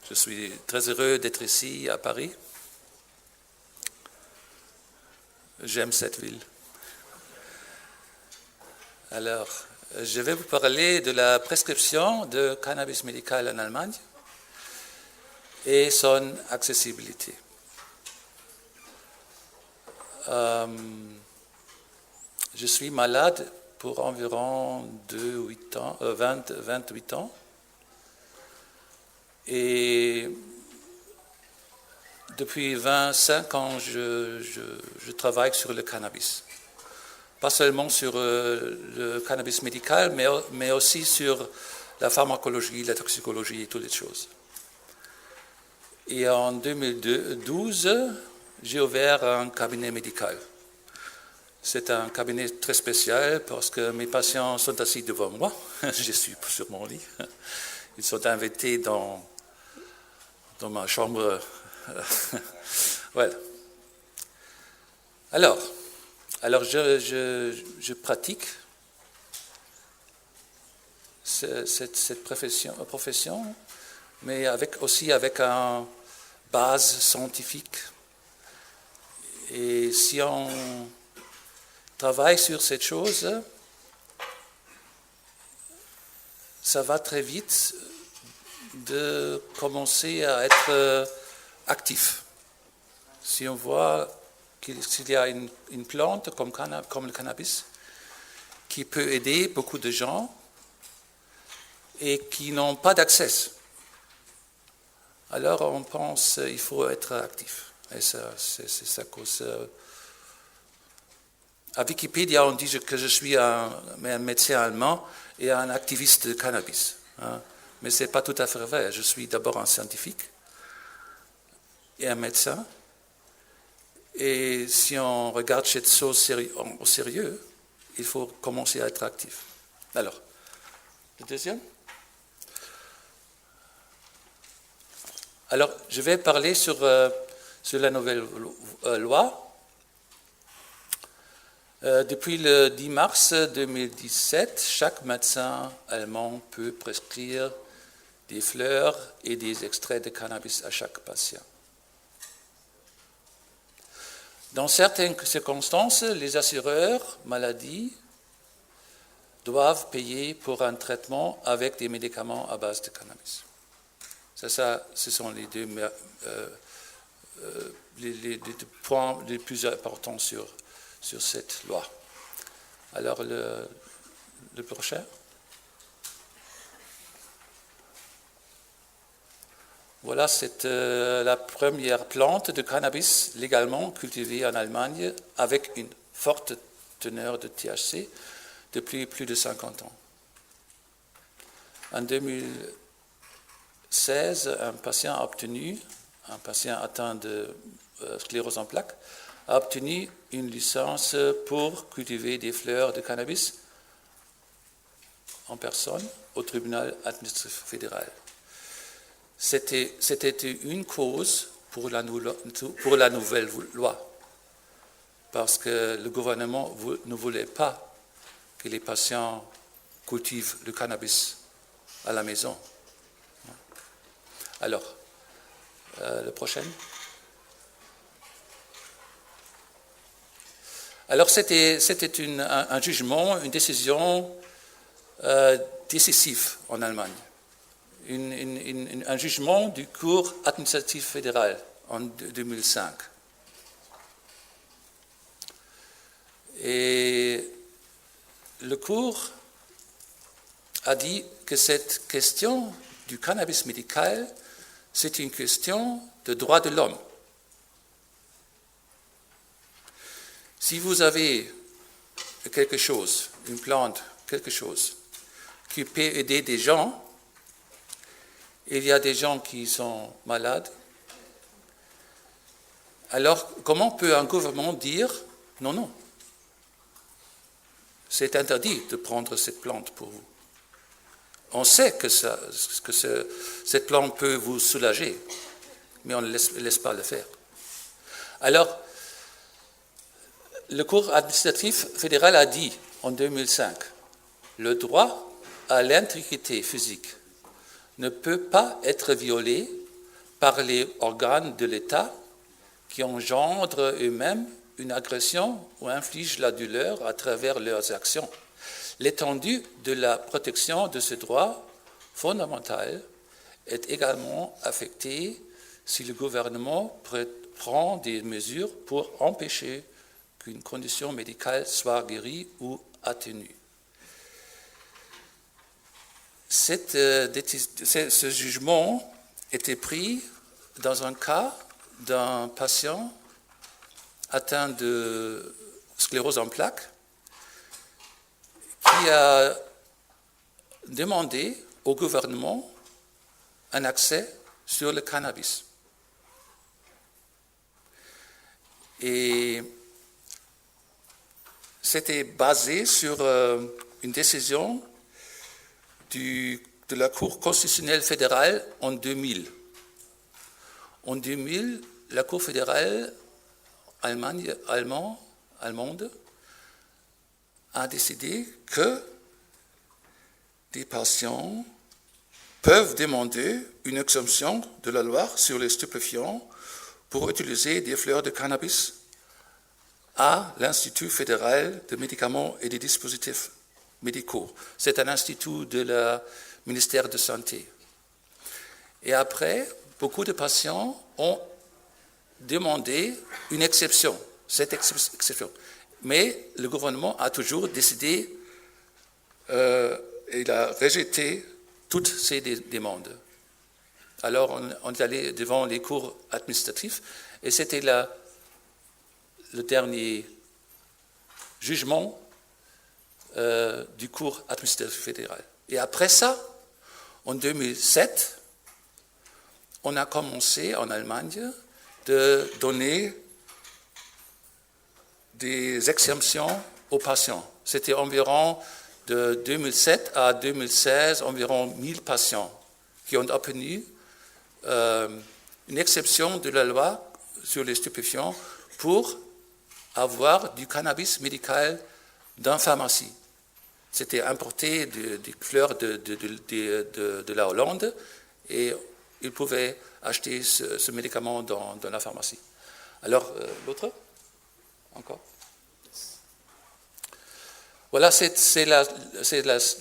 Je suis très heureux d'être ici à Paris. J'aime cette ville. Alors, je vais vous parler de la prescription de cannabis médical en Allemagne et son accessibilité. Je suis malade pour environ 28 ans. Et depuis 25 ans, je travaille sur le cannabis. Pas seulement sur le cannabis médical, mais aussi sur la pharmacologie, la toxicologie et toutes les choses. Et en 2012, j'ai ouvert un cabinet médical. C'est un cabinet très spécial parce que mes patients sont assis devant moi. Je suis sur mon lit. Ils sont invités dans ma chambre. Voilà. Alors je pratique cette profession, mais aussi avec une base scientifique. Et si on travaille sur cette chose, ça va très vite de commencer à être actif. Si on voit s'il y a une plante comme le cannabis qui peut aider beaucoup de gens et qui n'ont pas d'accès, alors on pense qu'il faut être actif. Et ça, c'est ça cause. À Wikipédia, on dit que je suis un médecin allemand et un activiste de cannabis. Hein. Mais ce n'est pas tout à fait vrai. Je suis d'abord un scientifique et un médecin. Et si on regarde cette chose au sérieux, il faut commencer à être actif. Alors, le deuxième. Alors, je vais parler sur la nouvelle loi. Depuis le 10 mars 2017, chaque médecin allemand peut prescrire des fleurs et des extraits de cannabis à chaque patient. Dans certaines circonstances, les assureurs maladie doivent payer pour un traitement avec des médicaments à base de cannabis. Ce sont les deux points les plus importants sur cette loi. Alors, le prochain. Voilà, c'est la première plante de cannabis légalement cultivée en Allemagne avec une forte teneur de THC depuis plus de 50 ans. En 2016, un patient atteint de sclérose en plaques, a obtenu une licence pour cultiver des fleurs de cannabis en personne au tribunal administratif fédéral. C'était une cause pour la nouvelle loi, parce que le gouvernement ne voulait pas que les patients cultivent le cannabis à la maison. Alors, le prochain. Alors, c'était un jugement, une décision décisive en Allemagne. Un jugement du Cour administratif fédéral en 2005. Et le Cour a dit que cette question du cannabis médical, c'est une question de droit de l'homme. Si vous avez quelque chose, une plante, quelque chose, qui peut aider des gens, il y a des gens qui sont malades. Alors, comment peut un gouvernement dire non, c'est interdit de prendre cette plante pour vous. On sait que cette plante peut vous soulager, mais on ne laisse pas le faire. Alors, le Cour administratif fédéral a dit en 2005, le droit à l'intégrité physique ne peut pas être violé par les organes de l'État qui engendrent eux-mêmes une agression ou infligent la douleur à travers leurs actions. L'étendue de la protection de ce droit fondamental est également affectée si le gouvernement prend des mesures pour empêcher qu'une condition médicale soit guérie ou atténuée. Ce jugement était pris dans un cas d'un patient atteint de sclérose en plaques qui a demandé au gouvernement un accès sur le cannabis. Et c'était basé sur une décision de la Cour constitutionnelle fédérale en 2000. En 2000, la Cour fédérale allemande a décidé que des patients peuvent demander une exemption de la loi sur les stupéfiants pour utiliser des fleurs de cannabis à l'Institut fédéral de médicaments et des dispositifs médicaux. C'est un institut du ministère de la Santé. Et après, beaucoup de patients ont demandé une exception, cette exception. Mais le gouvernement a toujours décidé, il a rejeté toutes ces demandes. Alors on est allé devant les cours administratifs et c'était le dernier jugement du cours administratif fédéral. Et après ça, en 2007, on a commencé en Allemagne de donner des exemptions aux patients. C'était environ de 2007 à 2016, environ 1000 patients qui ont obtenu une exception de la loi sur les stupéfiants pour avoir du cannabis médical dans pharmacie. C'était importé des fleurs de la Hollande et ils pouvaient acheter ce médicament dans la pharmacie. Alors, l'autre? Encore? Voilà, c'est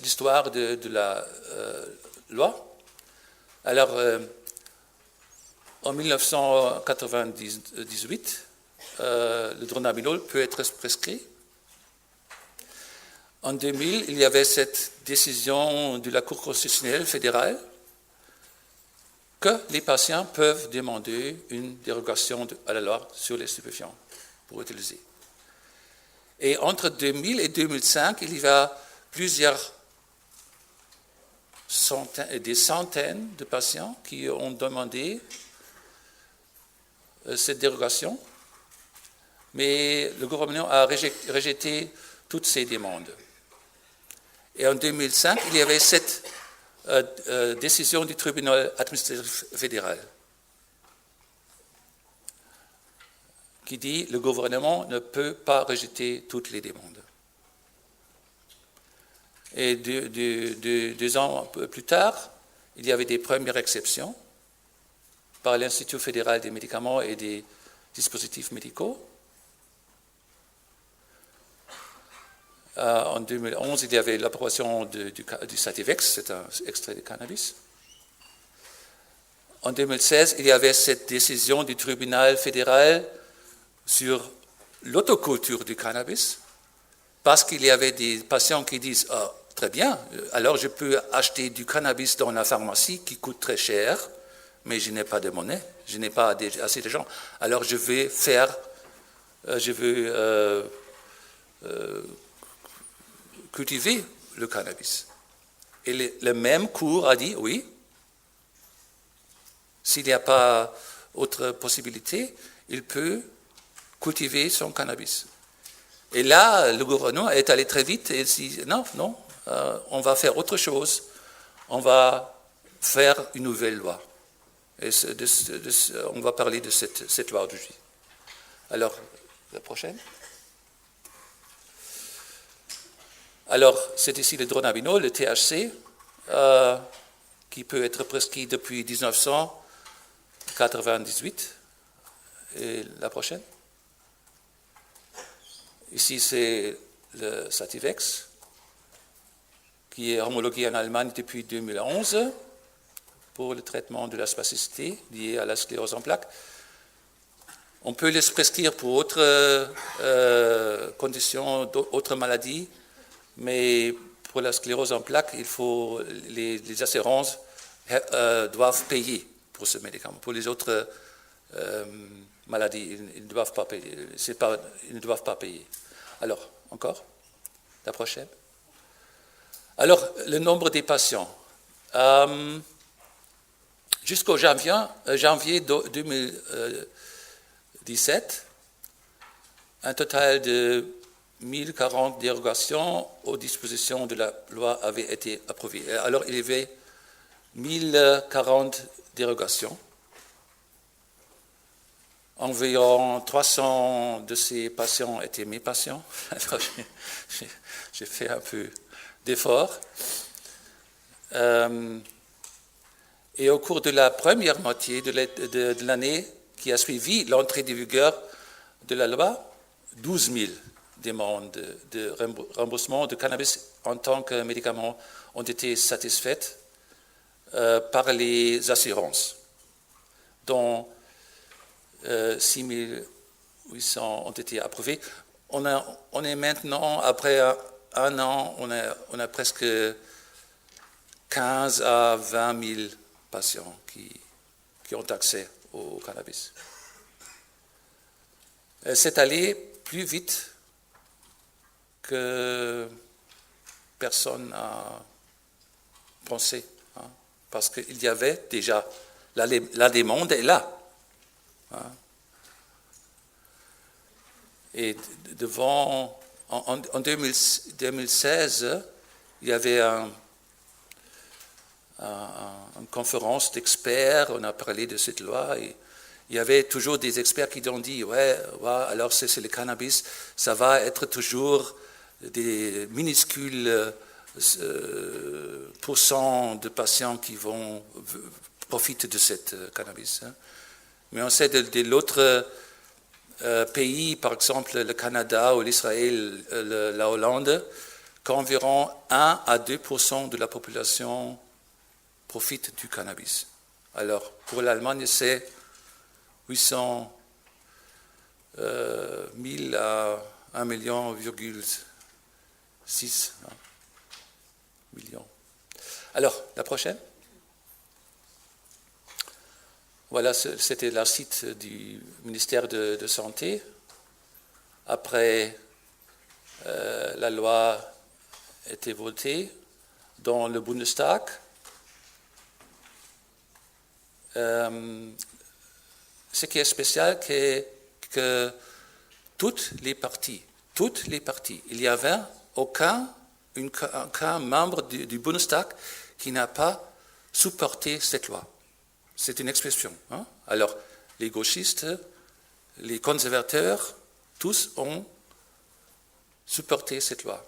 l'histoire de la loi. Alors, en 1998, le dronabinol peut être prescrit. En 2000, il y avait cette décision de la Cour constitutionnelle fédérale que les patients peuvent demander une dérogation à la loi sur les stupéfiants pour utiliser. Et entre 2000 et 2005, il y a des centaines de patients qui ont demandé cette dérogation, mais le gouvernement a rejeté toutes ces demandes. Et en 2005, il y avait cette décision du tribunal administratif fédéral qui dit que le gouvernement ne peut pas rejeter toutes les demandes. Et 2 ans plus tard, il y avait des premières exceptions par l'Institut fédéral des médicaments et des dispositifs médicaux. En 2011, il y avait l'approbation du Sativex, c'est un extrait de cannabis. En 2016, il y avait cette décision du tribunal fédéral sur l'autoculture du cannabis, parce qu'il y avait des patients qui disent « Ah, très bien, alors je peux acheter du cannabis dans la pharmacie qui coûte très cher, mais je n'ai pas de monnaie, je n'ai pas assez de gens. Alors je vais cultiver le cannabis. » Et le même cours a dit, oui, s'il n'y a pas autre possibilité, il peut cultiver son cannabis. Et là, le gouvernement est allé très vite et dit, non, on va faire autre chose, on va faire une nouvelle loi. Et on va parler de cette loi aujourd'hui. Alors, la prochaine. Alors, c'est ici le dronabinol, le THC, qui peut être prescrit depuis 1900 98. Et la prochaine. Ici, c'est le Sativex, qui est homologué en Allemagne depuis 2011 pour le traitement de la spasticité liée à la sclérose en plaques. On peut les prescrire pour d'autres conditions, d'autres maladies, mais pour la sclérose en plaques, les assurances doivent payer pour ce médicament. Pour les autres maladies, ils ne doivent pas payer. Ils ne doivent pas payer. Alors, encore, la prochaine. Alors, le nombre des patients. Jusqu'au janvier 2017, un total de 1040 dérogations aux dispositions de la loi avait été approuvé. Alors, il y avait 1040 dérogations. Environ 300 de ces patients étaient mes patients. Alors, j'ai fait un peu d'effort. Et au cours de la première moitié de l'année qui a suivi l'entrée de vigueur de la loi, 12 000 demandes de remboursement de cannabis en tant que médicament ont été satisfaites par les assurances, dont 6 800 ont été approuvés. On est maintenant, après un an, on a presque 15 à 20 000 patients qui ont accès au cannabis. C'est allé plus vite que personne n'a pensé, hein, parce qu'il y avait déjà, la demande est là. Hein. Et en 2016, il y avait une conférence d'experts, on a parlé de cette loi, et il y avait toujours des experts qui ont dit, ouais, alors c'est le cannabis, ça va être toujours des minuscules pourcents de patients qui vont profiter de cette cannabis. Hein. Mais on sait de l'autre pays, par exemple le Canada ou l'Israël, la Hollande, qu'environ 1 à 2% de la population profite du cannabis. Alors, pour l'Allemagne, c'est 800 000 à 1,6 million. Alors, la prochaine. Voilà, c'était le site du ministère de Santé. Après, la loi a été votée dans le Bundestag. Ce qui est spécial, c'est que toutes les parties, il n'y avait aucun membre du Bundestag qui n'a pas supporté cette loi. C'est une expression. Hein? Alors, les gauchistes, les conservateurs, tous ont supporté cette loi.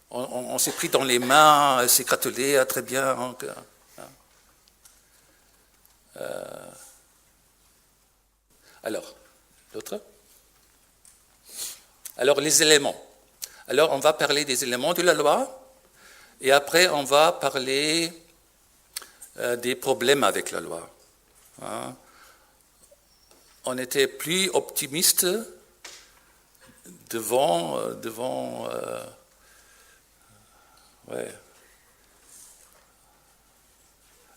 On s'est pris dans les mains, s'est gratulé, très bien. Hein? Alors, l'autre. Alors, les éléments. Alors, on va parler des éléments de la loi, et après, on va parler des problèmes avec la loi. Hein. On était plus optimiste devant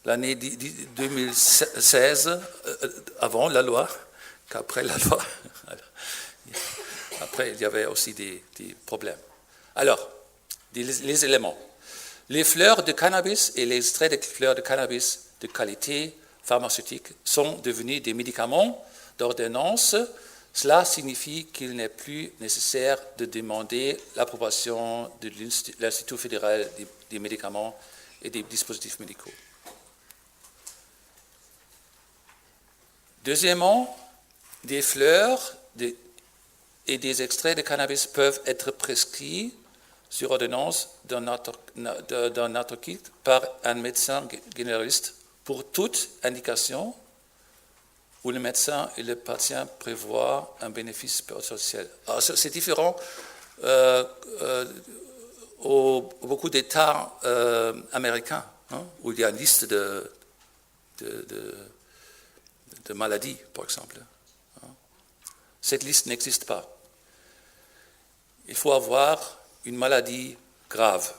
l'année 2016, avant la loi, qu'après la loi. Après, il y avait aussi des problèmes. Alors, les éléments. Les fleurs de cannabis et les extraits de fleurs de cannabis de qualité pharmaceutique sont devenus des médicaments d'ordonnance. Cela signifie qu'il n'est plus nécessaire de demander l'approbation de l'Institut fédéral des médicaments et des dispositifs médicaux. Deuxièmement, des fleurs et des extraits de cannabis peuvent être prescrits sur ordonnance d'un narcotique par un médecin généraliste pour toute indication où le médecin et le patient prévoient un bénéfice potentiel. Alors, c'est différent beaucoup d'États américains, hein, où il y a une liste de maladies, par exemple. Cette liste n'existe pas. Il faut avoir une maladie grave.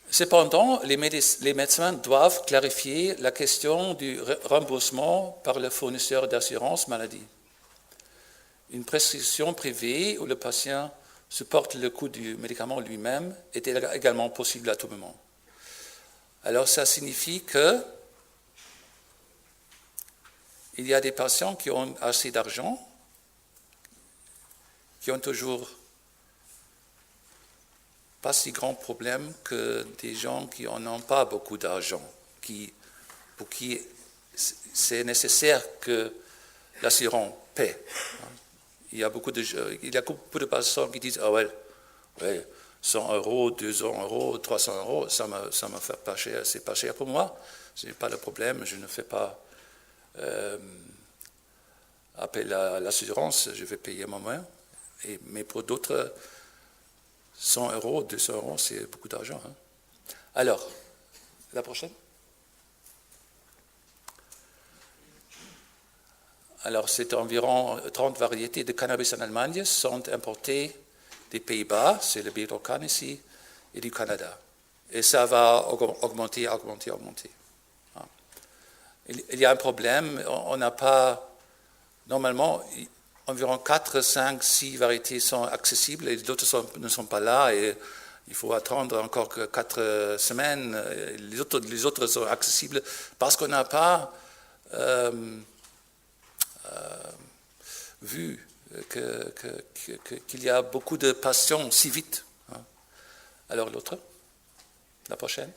Cependant, les médecins doivent clarifier la question du remboursement par le fournisseur d'assurance maladie. Une prescription privée où le patient supporte le coût du médicament lui-même est également possible à tout moment. Alors, ça signifie que il y a des patients qui ont assez d'argent, qui ont toujours pas si grand problème que des gens qui n'en ont pas beaucoup d'argent, pour qui c'est nécessaire que l'assurance paie. Il y a beaucoup de personnes qui disent « Ah ouais, 100 euros, 200 euros, 300 euros, ça me fait pas cher, c'est pas cher pour moi, je n'ai pas de problème, je ne fais pas appel à l'assurance, je vais payer moi-même. » Mais pour d'autres, 100 euros, 200 euros, c'est beaucoup d'argent. Hein. Alors, la prochaine. Alors, c'est environ 30 variétés de cannabis en Allemagne sont importées des Pays-Bas, c'est le Biroccan ici, et du Canada. Et ça va augmenter. Il y a un problème, on n'a pas, normalement, environ 4, 5, 6 variétés sont accessibles et d'autres ne sont pas là et il faut attendre encore 4 semaines. Les autres sont accessibles parce qu'on n'a pas vu qu'il y a beaucoup de patients si vite. Alors l'autre, la prochaine.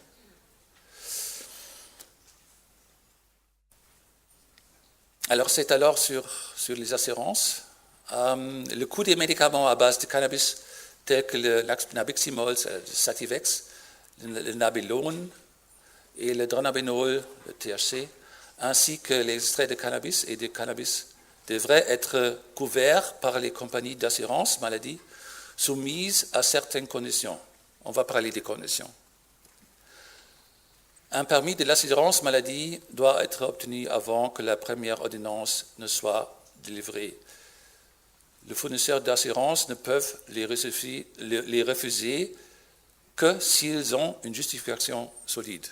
Alors, c'est alors sur les assurances. Le coût des médicaments à base de cannabis, tels que le nabiximol, le Sativex, le Nabilon et le dronabinol, le THC, ainsi que les extraits de cannabis et de cannabis, devraient être couverts par les compagnies d'assurance maladie, soumises à certaines conditions. On va parler des conditions. Un permis de l'assurance maladie doit être obtenu avant que la première ordonnance ne soit délivrée. Les fournisseurs d'assurance ne peuvent les refuser que s'ils ont une justification solide.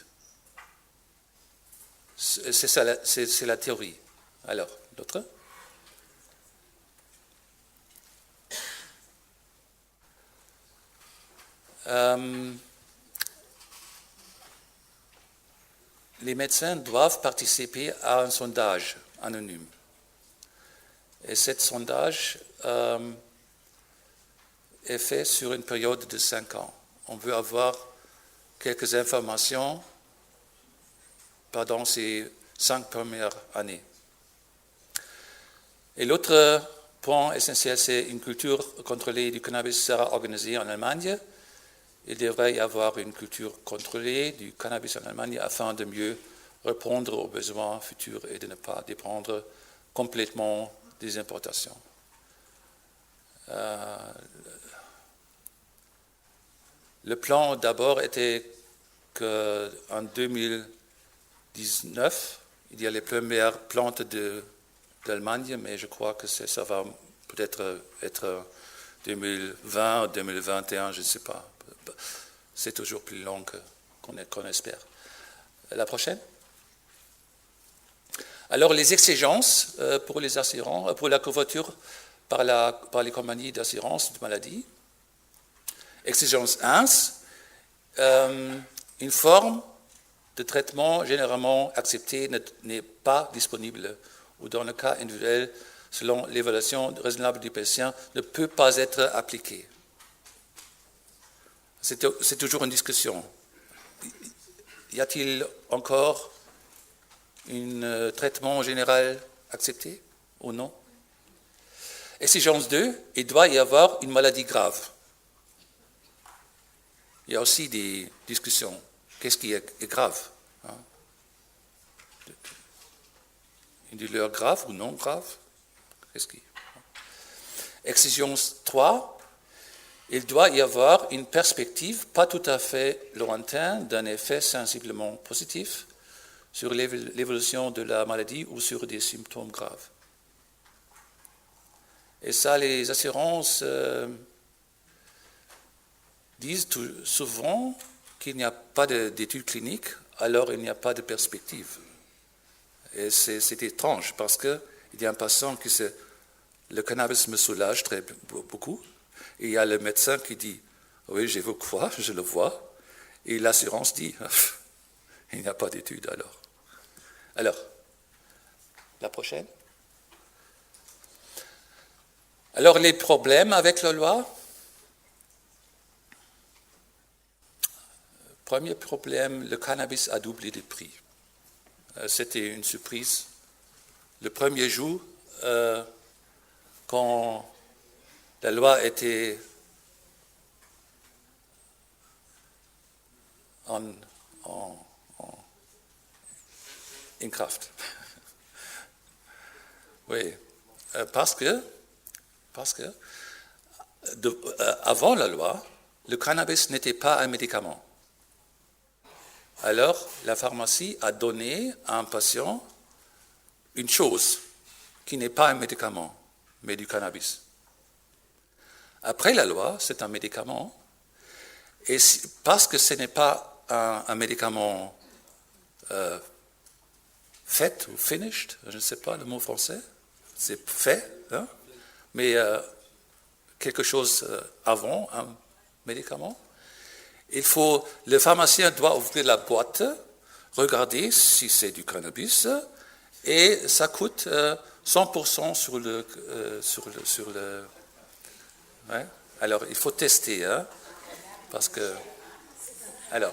C'est la théorie. Alors, l'autre. Les médecins doivent participer à un sondage anonyme. Et ce sondage est fait sur une période de 5 ans. On veut avoir quelques informations pendant ces 5 premières années. Et l'autre point essentiel, c'est une culture contrôlée du cannabis sera organisée en Allemagne. Il devrait y avoir une culture contrôlée du cannabis en Allemagne afin de mieux répondre aux besoins futurs et de ne pas dépendre complètement des importations. Le plan d'abord était qu'en 2019, il y a les premières plantes d'Allemagne, mais je crois que ça va peut-être être 2020 ou 2021, je ne sais pas. C'est toujours plus long qu'on espère. La prochaine. Alors, les exigences pour les assurants, pour la couverture par les compagnies d'assurance de maladie. Exigence 1, une forme de traitement généralement acceptée n'est pas disponible ou dans le cas individuel, selon l'évaluation raisonnable du patient, ne peut pas être appliquée. C'est toujours une discussion. Y a-t-il encore un traitement général accepté ou non? Exigence 2, il doit y avoir une maladie grave. Il y a aussi des discussions qu'est-ce qui est grave, hein? Une douleur grave ou non grave? Exigence 3, il doit y avoir une perspective pas tout à fait lointaine d'un effet sensiblement positif sur l'évolution de la maladie ou sur des symptômes graves. Et ça, les assurances disent souvent qu'il n'y a pas d'études cliniques, alors il n'y a pas de perspective. Et c'est étrange parce qu'il y a un patient qui dit le cannabis me soulage très beaucoup, et il y a le médecin qui dit oui, je le vois, et l'assurance dit il n'y a pas d'études alors. Alors, la prochaine. Alors, les problèmes avec la loi. Premier problème, le cannabis a doublé de prix. C'était une surprise. Le premier jour, quand la loi était en craft. Oui, parce que avant la loi, le cannabis n'était pas un médicament. Alors, la pharmacie a donné à un patient une chose qui n'est pas un médicament, mais du cannabis. Après la loi, c'est un médicament, et parce que ce n'est pas un médicament fait ou finished, je ne sais pas le mot français, c'est fait, hein, mais quelque chose avant un médicament. Le pharmacien doit ouvrir la boîte, regarder si c'est du cannabis, et ça coûte 100% sur le ouais. Alors, il faut tester, hein, parce que... Alors,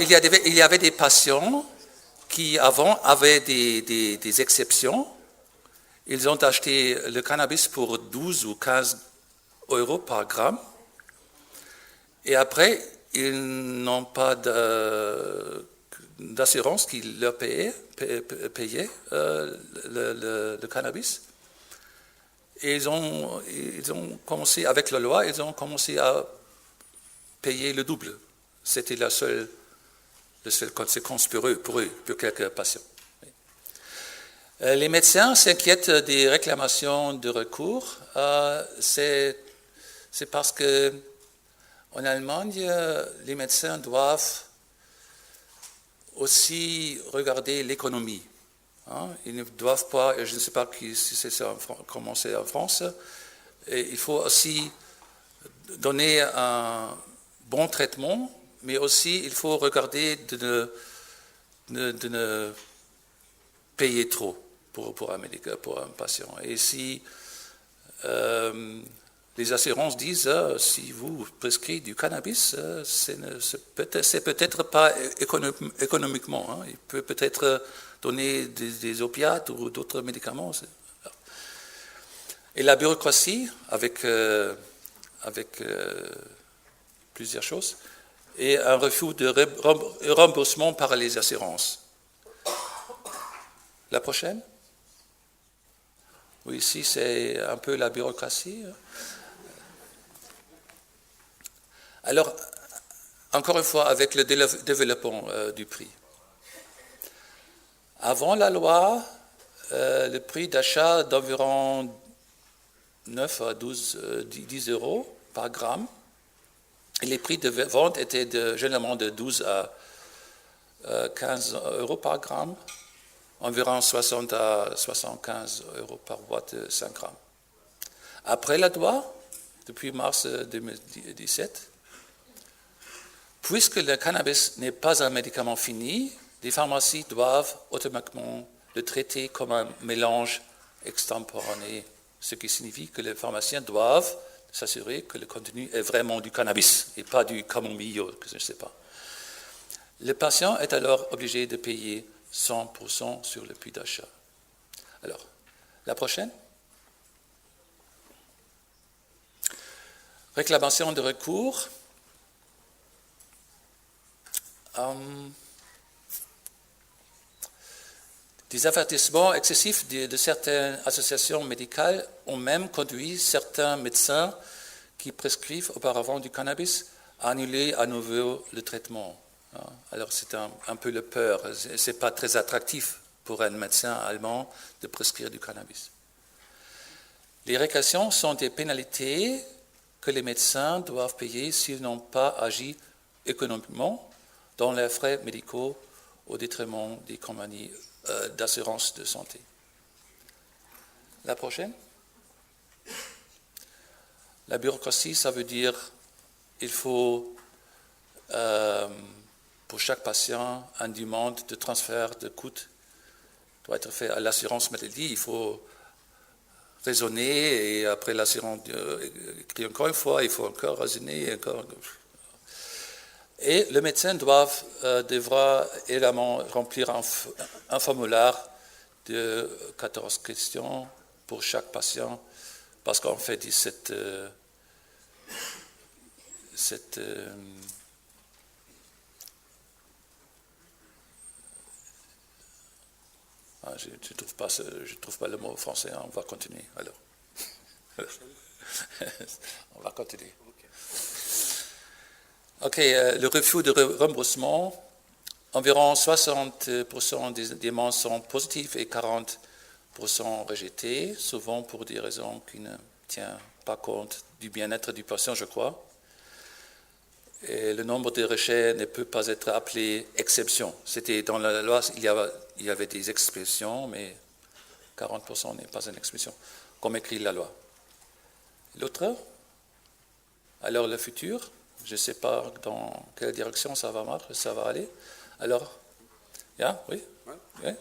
il y avait des patients qui, avant, avaient des exceptions. Ils ont acheté le cannabis pour 12 ou 15 euros par gramme. Et après, ils n'ont pas d'assurance qui leur payait le cannabis. Et ils ont commencé, avec la loi, ils ont commencé à payer le double. C'était la seule conséquence pour quelques patients. Les médecins s'inquiètent des réclamations de recours. C'est parce que en Allemagne, les médecins doivent aussi regarder l'économie. Hein? Ils ne doivent pas, je ne sais pas si comment c'est en France, et il faut aussi donner un bon traitement, mais aussi il faut regarder de ne payer trop pour un patient. Et si les assurances disent si vous prescrivez du cannabis, c'est peut-être pas économiquement. Hein. Il peut peut-être donner des opiates ou d'autres médicaments. Et la bureaucratie, avec plusieurs choses, et un refus de remboursement par les assurances. La prochaine? Oui, ici c'est un peu la bureaucratie. Alors, encore une fois, avec le développement du prix. Avant la loi, le prix d'achat d'environ 9 à 10 euros par gramme, et les prix de vente étaient généralement de 12 à 15 euros par gramme, environ 60 à 75 euros par boîte de 5 grammes. Après la loi, depuis mars 2017, puisque le cannabis n'est pas un médicament fini, les pharmacies doivent automatiquement le traiter comme un mélange extemporané, ce qui signifie que les pharmaciens doivent s'assurer que le contenu est vraiment du cannabis et pas du camomille, je ne sais pas. Le patient est alors obligé de payer 100% sur le prix d'achat. Alors, la prochaine. Réclamation de recours. Des avertissements excessifs de certaines associations médicales ont même conduit certains médecins qui prescrivent auparavant du cannabis à annuler à nouveau le traitement. Alors c'est un peu le peur, ce n'est pas très attractif pour un médecin allemand de prescrire du cannabis. Les récréations sont des pénalités que les médecins doivent payer s'ils n'ont pas agi économiquement dans leurs frais médicaux au détriment des compagnies d'assurance de santé. La prochaine. La bureaucratie, ça veut dire qu'il faut, pour chaque patient, une demande de transfert de coûts doit être fait à l'assurance maladie. Il faut raisonner et après l'assurance écrit encore une fois, il faut encore raisonner. Et le médecin devra également remplir un formulaire de 14 questions pour chaque patient, parce qu'en fait, je ne trouve pas le mot français, on va continuer alors. On va continuer. Ok, le refus de remboursement, environ 60% des demandes sont positives et 40% rejetées, souvent pour des raisons qui ne tiennent pas compte du bien-être du patient, je crois. Et le nombre de rejets ne peut pas être appelé exception. C'était dans la loi, il y avait des expressions, mais 40% n'est pas une expression, comme écrit la loi. L'autre, alors le futur, je ne sais pas dans quelle direction ça va aller. Alors, oui? Oui.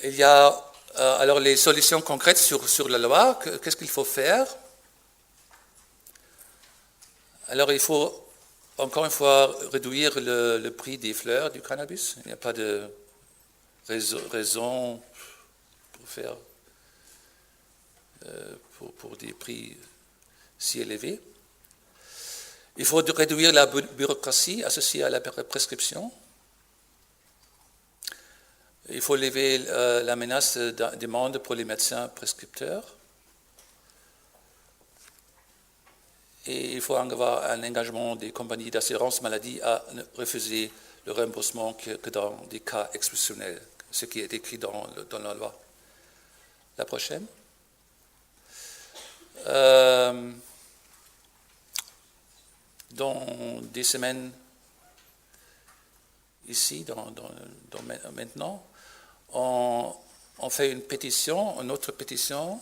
Il y a alors les solutions concrètes sur la loi. Qu'est-ce qu'il faut faire? Alors, il faut encore une fois réduire le prix des fleurs du cannabis. Il n'y a pas de raison pour faire pour des prix si élevés. Il faut réduire la bureaucratie associée à la prescription. Il faut lever la menace d'amende pour les médecins prescripteurs. Et il faut avoir un engagement des compagnies d'assurance maladie à refuser le remboursement que dans des cas exceptionnels, ce qui est écrit dans la loi. La prochaine. Dans des semaines ici, maintenant, on fait une autre pétition.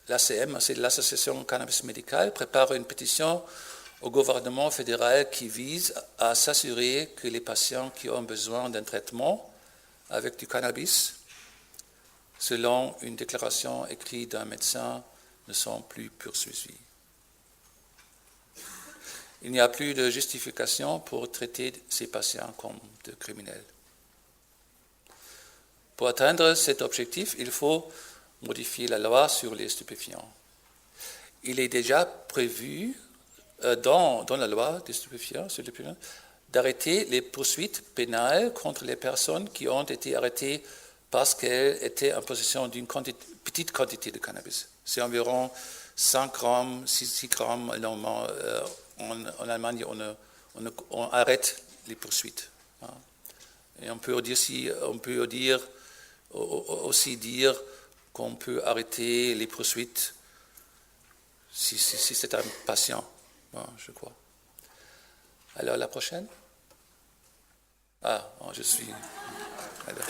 L'ACM, c'est l'Association Cannabis Médical, prépare une pétition au gouvernement fédéral qui vise à s'assurer que les patients qui ont besoin d'un traitement avec du cannabis, selon une déclaration écrite d'un médecin, ne sont plus poursuivis. Il n'y a plus de justification pour traiter ces patients comme des criminels. Pour atteindre cet objectif, il faut modifier la loi sur les stupéfiants. Il est déjà prévu dans la loi des stupéfiants d'arrêter les poursuites pénales contre les personnes qui ont été arrêtées parce qu'elles étaient en possession d'une petite quantité de cannabis. C'est environ 5 grammes, 6 grammes. En Allemagne, on arrête les poursuites. Et on peut aussi dire qu'on peut arrêter les poursuites si c'est un patient, je crois. Alors, la prochaine? Je suis... Alors.